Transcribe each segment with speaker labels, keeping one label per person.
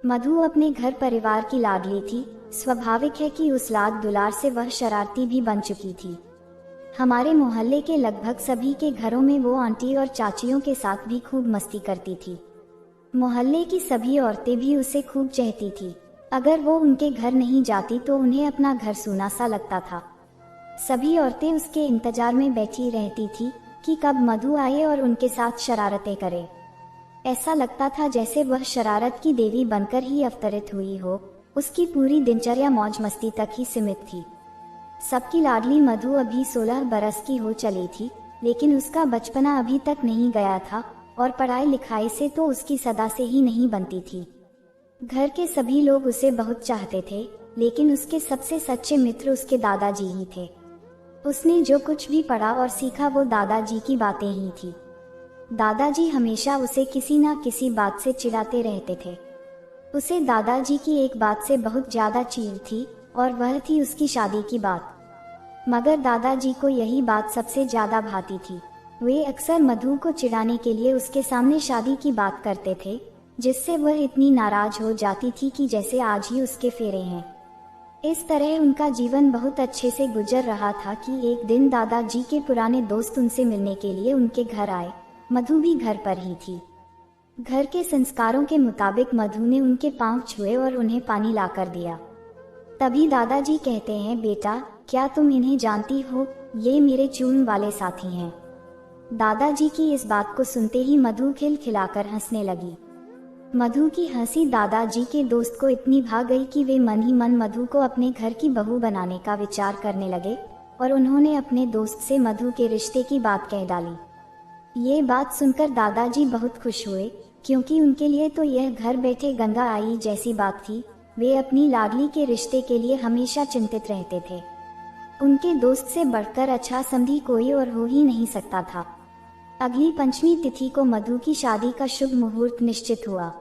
Speaker 1: मधु अपने घर परिवार की लाडली थी। स्वाभाविक है कि उस लाड दुलार से वह शरारती भी बन चुकी थी। हमारे मोहल्ले के लगभग सभी के घरों में वो आंटी और चाचियों के साथ भी खूब मस्ती करती थी। मोहल्ले की सभी औरतें भी उसे खूब चाहती थी। अगर वो उनके घर नहीं जाती तो उन्हें अपना घर सूना सा लगता था। सभी औरतें उसके इंतजार में बैठी रहती थी कि कब मधु आए और उनके साथ शरारतें करे। ऐसा लगता था जैसे वह शरारत की देवी बनकर ही अवतरित हुई हो। उसकी पूरी दिनचर्या मौज मस्ती तक ही सीमित थी। सबकी लाडली मधु अभी 16 बरस की हो चली थी, लेकिन उसका बचपना अभी तक नहीं गया था और पढ़ाई लिखाई से तो उसकी सदा से ही नहीं बनती थी। घर के सभी लोग उसे बहुत चाहते थे, लेकिन उसके सबसे सच्चे मित्र उसके दादाजी ही थे। उसने जो कुछ भी पढ़ा और सीखा वो दादाजी की बातें ही थी। दादाजी हमेशा उसे किसी ना किसी बात से चिढ़ाते रहते थे। उसे दादाजी की एक बात से बहुत ज्यादा चिढ़ थी और वह थी उसकी शादी की बात। मगर दादाजी को यही बात सबसे ज्यादा भाती थी। वे अक्सर मधु को चिढ़ाने के लिए उसके सामने शादी की बात करते थे, जिससे वह इतनी नाराज हो जाती थी कि जैसे आज ही उसके फेरे हैं। इस तरह उनका जीवन बहुत अच्छे से गुजर रहा था कि एक दिन दादाजी के पुराने दोस्त उनसे मिलने के लिए उनके घर आए। मधु भी घर पर ही थी। घर के संस्कारों के मुताबिक मधु ने उनके पांव छुए और उन्हें पानी लाकर दिया। तभी दादाजी कहते हैं, बेटा क्या तुम इन्हें जानती हो? ये मेरे चूर्ण वाले साथी हैं। दादाजी की इस बात को सुनते ही मधु खिलखिलाकर हंसने लगी। मधु की हंसी दादाजी के दोस्त को इतनी भा गई कि वे मन ही मन मधु को अपने घर की बहू बनाने का विचार करने लगे और उन्होंने अपने दोस्त से मधु के रिश्ते की बात कह डाली। ये बात सुनकर दादाजी बहुत खुश हुए, क्योंकि उनके लिए तो यह घर बैठे गंगा आई जैसी बात थी। वे अपनी लाडली के रिश्ते के लिए हमेशा चिंतित रहते थे। उनके दोस्त से बढ़कर अच्छा समधी कोई और हो ही नहीं सकता था। अगली पंचमी तिथि को मधु की शादी का शुभ मुहूर्त निश्चित हुआ।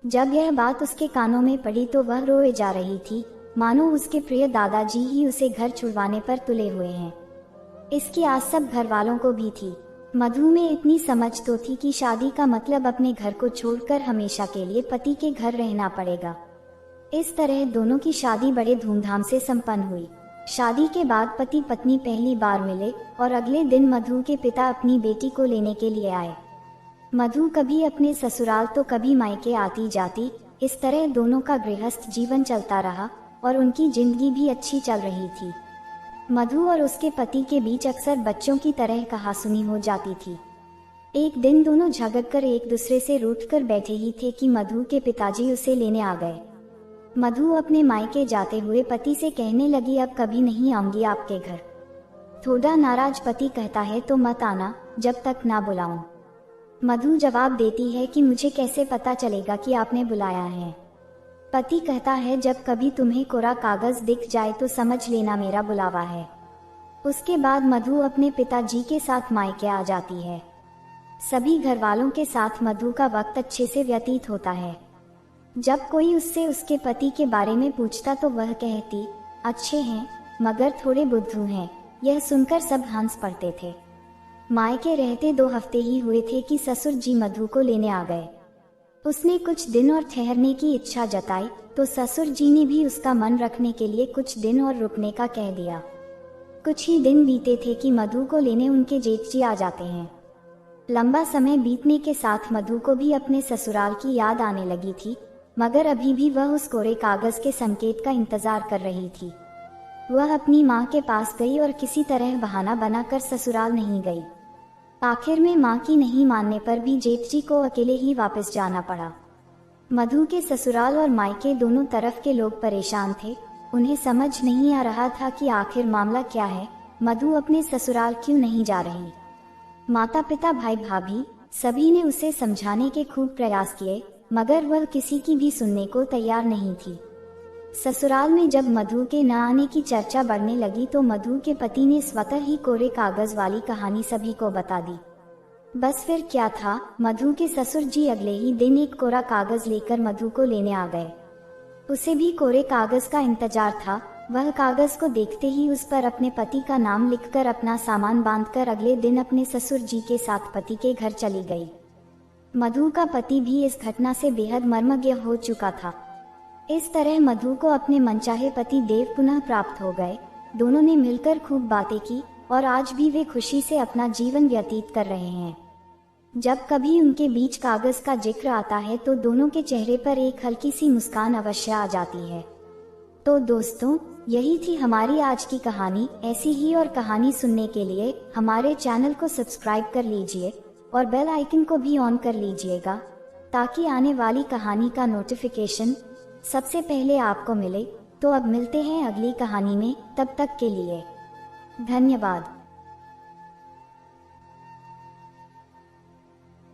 Speaker 1: जब यह बात उसके कानों में पड़ी तो वह रोए जा रही थी, मानो उसके प्रिय दादाजी ही उसे घर छुड़वाने पर तुले हुए हैं। इसकी आस सब घर वालों को भी थी। मधु में इतनी समझ तो थी कि शादी का मतलब अपने घर को छोड़कर हमेशा के लिए पति के घर रहना पड़ेगा। इस तरह दोनों की शादी बड़े धूमधाम से संपन्न हुई। शादी के बाद पति पत्नी पहली बार मिले और अगले दिन मधु के पिता अपनी बेटी को लेने के लिए आए। मधु कभी अपने ससुराल तो कभी मायके आती जाती। इस तरह दोनों का गृहस्थ जीवन चलता रहा और उनकी जिंदगी भी अच्छी चल रही थी। मधु और उसके पति के बीच अक्सर बच्चों की तरह कहासुनी हो जाती थी। एक दिन दोनों झगड़कर एक दूसरे से रूठकर बैठे ही थे कि मधु के पिताजी उसे लेने आ गए। मधु अपने मायके जाते हुए पति से कहने लगी, अब कभी नहीं आऊंगी आपके घर। थोड़ा नाराज पति कहता है, तो मत आना जब तक ना बुलाऊं। मधु जवाब देती है कि मुझे कैसे पता चलेगा कि आपने बुलाया है। पति कहता है, जब कभी तुम्हें कोरा कागज दिख जाए तो समझ लेना मेरा बुलावा है। उसके बाद मधु अपने पिताजी के साथ मायके आ जाती है। सभी घर वालों के साथ मधु का वक्त अच्छे से व्यतीत होता है। जब कोई उससे उसके पति के बारे में पूछता तो वह कहती, अच्छे हैं मगर थोड़े बुद्धू हैं। यह सुनकर सब हंस पड़ते थे। मायके रहते 2 हफ्ते ही हुए थे कि ससुर जी मधु को लेने आ गए। उसने कुछ दिन और ठहरने की इच्छा जताई तो ससुर जी ने भी उसका मन रखने के लिए कुछ दिन और रुकने का कह दिया। कुछ ही दिन बीते थे कि मधु को लेने उनके जेठ जी आ जाते हैं। लंबा समय बीतने के साथ मधु को भी अपने ससुराल की याद आने लगी थी, मगर अभी भी वह उस कोरे कागज के संकेत का इंतजार कर रही थी। वह अपनी माँ के पास गई और किसी तरह बहाना बनाकर ससुराल नहीं गई। आखिर में माँ की नहीं मानने पर भी जेठ जी को अकेले ही वापस जाना पड़ा। मधु के ससुराल और मायके दोनों तरफ के लोग परेशान थे। उन्हें समझ नहीं आ रहा था कि आखिर मामला क्या है, मधु अपने ससुराल क्यों नहीं जा रही। माता पिता भाई भाभी सभी ने उसे समझाने के खूब प्रयास किए, मगर वह किसी की भी सुनने को तैयार नहीं थी। ससुराल में जब मधु के न आने की चर्चा बढ़ने लगी तो मधु के पति ने स्वतः ही कोरे कागज वाली कहानी सभी को बता दी। बस फिर क्या था, मधु के ससुर जी अगले ही दिन एक कोरा कागज लेकर मधु को लेने आ गए। उसे भी कोरे कागज का इंतजार था। वह कागज को देखते ही उस पर अपने पति का नाम लिखकर अपना सामान बांधकर अगले दिन अपने ससुर जी के साथ पति के घर चली गई। मधु का पति भी इस घटना से बेहद मर्मज्ञ हो चुका था। इस तरह मधु को अपने मनचाहे पति देव पुनः प्राप्त हो गए। दोनों ने मिलकर खूब बातें की और आज भी वे खुशी से अपना जीवन व्यतीत कर रहे हैं। जब कभी उनके बीच कागज का जिक्र आता है तो दोनों के चेहरे पर एक हल्की सी मुस्कान अवश्य आ जाती है। तो दोस्तों, यही थी हमारी आज की कहानी। ऐसी ही और कहानी सुनने के लिए हमारे चैनल को सब्सक्राइब कर लीजिए और बेल आइकन को भी ऑन कर लीजिएगा, ताकि आने वाली कहानी का नोटिफिकेशन सबसे पहले आपको मिले। तो अब मिलते हैं अगली कहानी में, तब तक के लिए धन्यवाद।